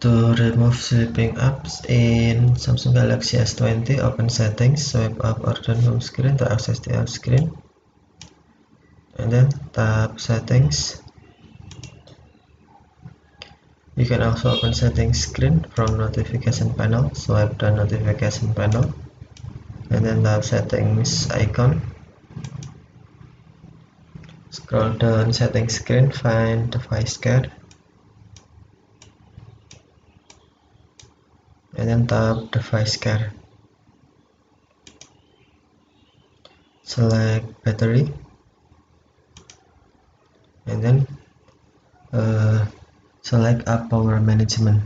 To remove sleeping apps in Samsung Galaxy S20, open settings, swipe up or down home screen to access the app screen, and then tap settings. You can also open settings screen from notification panel, swipe down notification panel, and then tap settings icon. Scroll down settings screen, find device care, and then tap device care. Select battery, and then select app power management.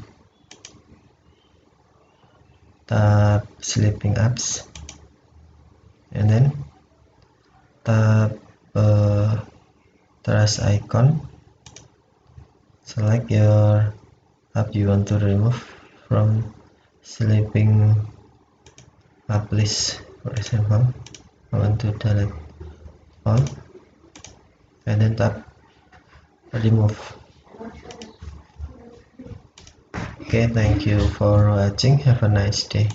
Tap sleeping apps, and then tap trash icon. Select your app you want to remove from sleeping app list. For example, I want to delete all, and then tap remove. Okay, thank you for watching. Have a nice day.